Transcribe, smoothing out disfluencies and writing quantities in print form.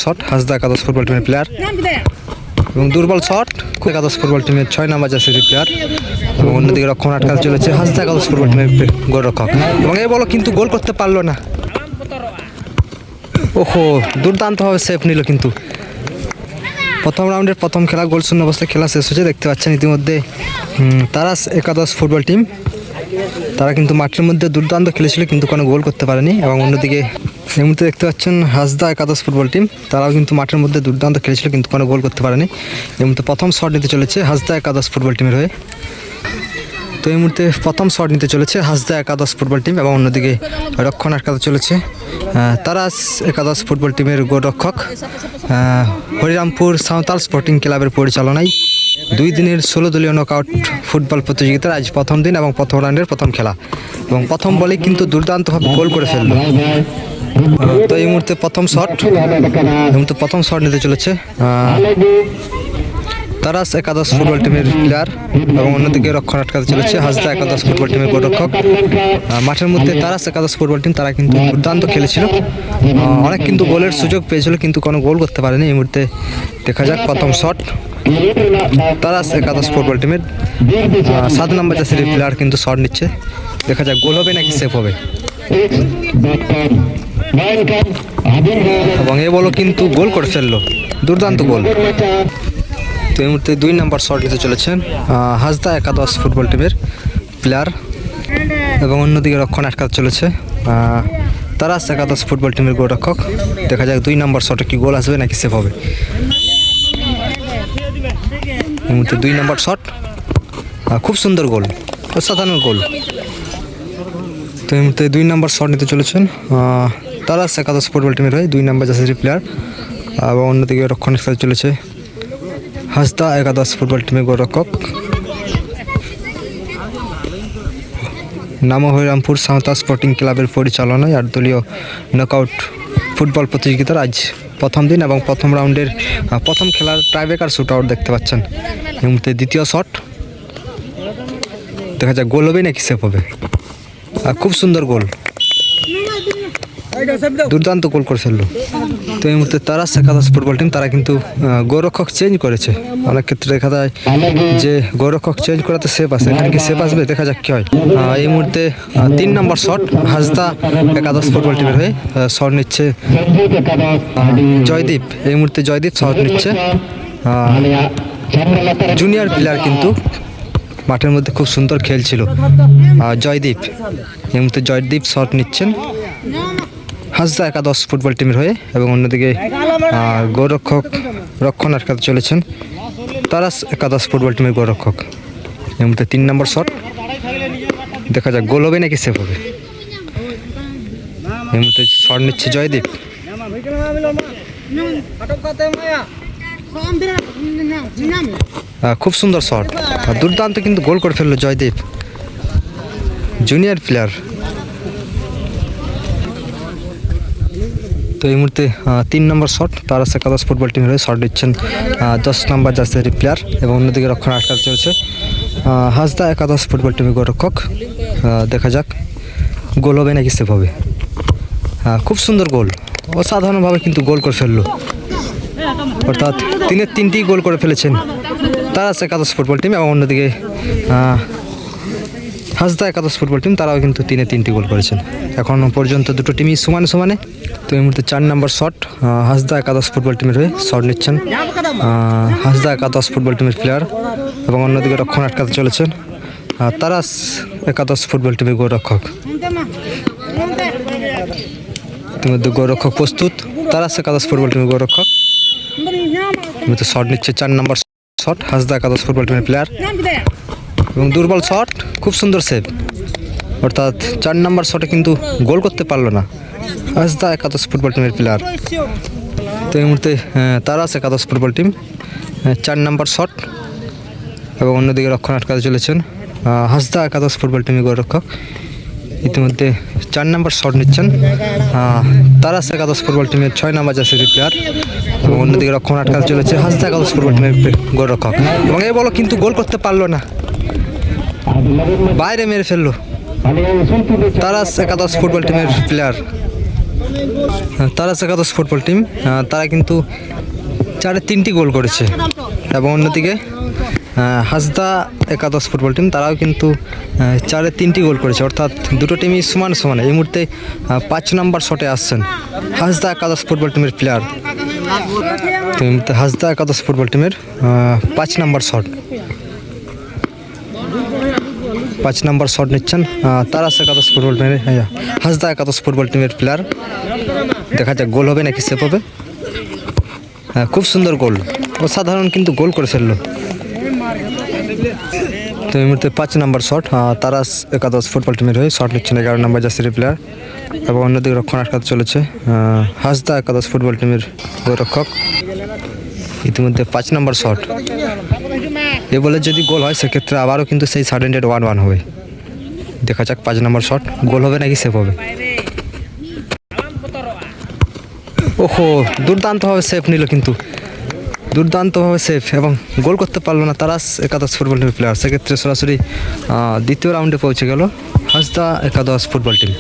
Shot Hasda একাদশ football টিমের player এবং দুর্বল শট একাদশ ফুটবল টিমের 6 নম্বর জার্সির প্লেয়ার এবং অন্যদিকে রক্ষণ আটকাতে চলেছে হাসদা একাদশ ফুটবল টিমের গোলরক্ষক এবং এই বল কিন্তু গোল করতে পারলো না। ওহো, দুর্দান্তভাবে সেভ নিল কিন্তু। প্রথম রাউন্ডের প্রথম খেলা গোল শূন্য অবস্থায় খেলা শেষ হয়েছে। দেখতে পাচ্ছেন ইতিমধ্যে তারাস একাদশ ফুটবল টিম তারা কিন্তু মাঠের মধ্যে দুর্দান্ত খেলেছিল কিন্তু কোনো গোল করতে পারেনি এবং অন্যদিকে এই মুহূর্তে দেখতে পাচ্ছেন হাসদা একাদশ ফুটবল টিম তারাও কিন্তু মাঠের মধ্যে দুর্দান্ত খেলেছিল কিন্তু কোনো গোল করতে পারেনি। এই মুহূর্তে প্রথম শট নিতে চলেছে হাসদা একাদশ ফুটবল টিমের হয়ে। তো এই মুহূর্তে প্রথম শট নিতে চলেছে হাসদা একাদশ ফুটবল টিম এবং অন্যদিকে রক্ষণ আটকাতে চলেছে তারাস একাদশ ফুটবল টিমের গোলরক্ষক। হরিরামপুর সাঁওতাল স্পোর্টিং ক্লাবের পরিচালনায় 2 দিনের 16 দলীয় নকআউট ফুটবল প্রতিযোগিতার আজ প্রথম দিন এবং প্রথম রাউন্ডের প্রথম খেলা এবং প্রথম বলে কিন্তু দুর্দান্তভাবে গোল করে ফেলল। তো এই মুহূর্তে প্রথম শট নিতে চলেছে তারাস একাদশ ফুটবল টিমের প্লেয়ার এবং অন্যদিকে রক্ষণ আটকাতে চলেছে হাসদা একাদশ ফুটবল টিমের গোলরক্ষক। মাঠের মধ্যে তারাস একাদশ ফুটবল টিম তারা কিন্তু দুর্দান্ত খেলেছিল, অনেক কিন্তু গোলের সুযোগ পেয়েছিল কিন্তু কোনো গোল করতে পারেনি। এই মুহূর্তে দেখা যাক প্রথম শট তারাস একাদশ ফুটবল টিমের 7 নম্বর জার্সির প্লেয়ার কিন্তু শট নিচ্ছে। দেখা যাক গোল হবে নাকি সেভ হবে এবং এই বলও কিন্তু গোল করে ফেললো, দুর্দান্ত গোল। তো এই মুহূর্তে 2 নম্বর শট নিতে চলেছেন হাসদা একাদশ ফুটবল টিমের প্লেয়ার এবং অন্যদিকে রক্ষণ আটকাতে চলেছে তারাস একাদশ ফুটবল টিমের গোলরক্ষক। দেখা যাক 2 নম্বর শটে কি গোল আসবে নাকি সেভ হবে। এই মুহূর্তে 2 নম্বর শট, খুব সুন্দর গোল, অসাধারণ গোল। তো এই মুহূর্তে 2 নম্বর শট নিতে চলেছেন তারাস একাদশ ফুটবল টিমের হয়ে 2 নম্বর জার্সির প্লেয়ার এবং অন্যদিকে রক্ষণ আটকাতে চলেছে হাসদা একাদশ ফুটবল টিমের গোলরক্ষক। নাম হরিরামপুর সাঁওতাল স্পোর্টিং ক্লাবের পরিচালনায় 8 দলীয় নকআউট ফুটবল প্রতিযোগিতার আজ প্রথম দিন এবং প্রথম রাউন্ডের প্রথম খেলার টাইব্রেকার শুট আউট দেখতে পাচ্ছেন। এই মুহূর্তে দ্বিতীয় শট, দেখা যাক গোল হবে নাকি সেভ হবে। খুব সুন্দর গোল, দুর্দান্ত গোল করে ফেললো। তো এই মুহূর্তে তারাস একাদশ ফুটবল টিম তারা কিন্তু গোলরক্ষক চেঞ্জ করেছে। অনেক ক্ষেত্রে দেখা যায় যে গোলরক্ষক চেঞ্জ করাতে সেভ আসে, এখানে কি সেভ আসবে, দেখা যাক কি হয়। এই মুহূর্তে 3 নম্বর শট হাসদা একাদশ ফুটবল টিমের হয়ে শট নিচ্ছে জয়দীপ। এই মুহূর্তে জয়দীপ শট নিচ্ছে, জুনিয়র প্লেয়ার কিন্তু মাঠের মধ্যে খুব সুন্দর খেলছিল জয়দীপ। এই মুহূর্তে জয়দীপ শট নিচ্ছেন হাসদা একাদশ ফুটবল টিমের হয়ে এবং অন্যদিকে গোলরক্ষক রক্ষণ আটকাতে চলেছেন তারাস একাদশ ফুটবল টিমের গোলরক্ষক। এই মুহূর্তে 3 নম্বর শট, দেখা যাক গোল হবে নাকি সেভ হবে। এই মুহূর্তে শট নিচ্ছে জয়দীপ, খুব সুন্দর শট, দুর্দান্ত কিন্তু গোল করে ফেললো জয়দীপ, জুনিয়র প্লেয়ার। তো এই মুহূর্তে 3 নম্বর শট তারাস একাদশ ফুটবল টিমের হয়ে শট দিচ্ছেন 10 নম্বর জার্সির প্লেয়ার এবং অন্যদিকে রক্ষণ আটকাতে চলেছে হাসদা একাদশ ফুটবল টিমের গোলরক্ষক। দেখা যাক গোল হবে নাকি সেভ হবে। খুব সুন্দর গোল, অসাধারণভাবে কিন্তু গোল করে ফেললো, অর্থাৎ 3টি গোল করে ফেলেছেন তারাস একাদশ ফুটবল টিম এবং অন্যদিকে হাসদা একাদশ ফুটবল টিম তারাও কিন্তু 3টি গোল করেছেন। এখনও পর্যন্ত দুটো টিমই সমানে। তো এই মুহূর্তে 4 নম্বর শট হাসদা একাদশ ফুটবল টিমের হয়ে শট নিচ্ছেন হাসদা একাদশ ফুটবল টিমের প্লেয়ার এবং অন্যদিকে রক্ষণ আটকাতে চলেছেন তারাস একাদশ ফুটবল টিমের গোলরক্ষক। ইতিমধ্যে গোলরক্ষক প্রস্তুত, তারাস একাদশ ফুটবল টিমের গোলরক্ষক শট নিচ্ছে 4 নম্বর শট হাসদা একাদশ ফুটবল টিমের প্লেয়ার এবং দুর্বল শট, খুব সুন্দর সেভ, অর্থাৎ 4 নম্বর শটে কিন্তু গোল করতে পারলো না হাসদা একাদশ ফুটবল টিমের প্লেয়ার। তো এই মুহূর্তে তারাস একাদশ ফুটবল টিম 4 নম্বর শট এবং অন্যদিকে রক্ষণ আটকাতে চলেছেন হাসদা একাদশ ফুটবল টিমের গোলরক্ষক। ইতিমধ্যে 4 নম্বর শট নিচ্ছেন তারাস একাদশ ফুটবল টিমের 6 নম্বর জার্সির প্লেয়ার এবং অন্যদিকে রক্ষণ আটকাতে চলেছে হাসদা একাদশ ফুটবল টিমের গোলরক্ষক এবং এই বলও কিন্তু গোল করতে পারলো না, বাইরে মেরে ফেললো তারাস একাদশ ফুটবল টিমের প্লেয়ার। তারাস একাদশ ফুটবল টিম তারা কিন্তু 4-এ 3টি গোল করেছে এবং অন্যদিকে হাসদা একাদশ ফুটবল টিম তারাও কিন্তু 4-এ 3টি গোল করেছে, অর্থাৎ দুটো টিমই সমান সমান। এই মুহূর্তে 5 নম্বর শটে আসছেন হাসদা একাদশ ফুটবল টিমের প্লেয়ার। তো এই মুহূর্তে হাসদা একাদশ ফুটবল টিমের 5 নম্বর শট, 5 নম্বর শট নিচ্ছেন তারাস একাদশ ফুটবল টিমের হাসদা একাদশ ফুটবল টিমের প্লেয়ার। দেখা যাক গোল হবে নাকি সেভ হবে। খুব সুন্দর গোল, অসাধারণ কিন্তু গোল করে ফেললো। তো এই মুহূর্তে 5 নম্বর শট তারাস একাদশ ফুটবল টিমের হয়ে শট নিচ্ছেন 11 নম্বর জার্সির প্লেয়ার এবং অন্যদিকে রক্ষণাঘাত চলেছে হাসদা একাদশ ফুটবল টিমের গোলরক্ষক। ইতিমধ্যে 5 নম্বর শট, এ বলে যদি গোল হয় সেক্ষেত্রে আবারও কিন্তু সেই 101 হবে। দেখা যাক 5 নম্বর শট গোল হবে নাকি সেভ হবে। ওহো, দুর্দান্তভাবে সেভ নিল, কিন্তু দুর্দান্তভাবে সেভ এবং গোল করতে পারলো না তারাস একাদশ ফুটবল টিমের প্লেয়ার। সেক্ষেত্রে সরাসরি দ্বিতীয় রাউন্ডে পৌঁছে গেল হাসদা একাদশ ফুটবল টিম।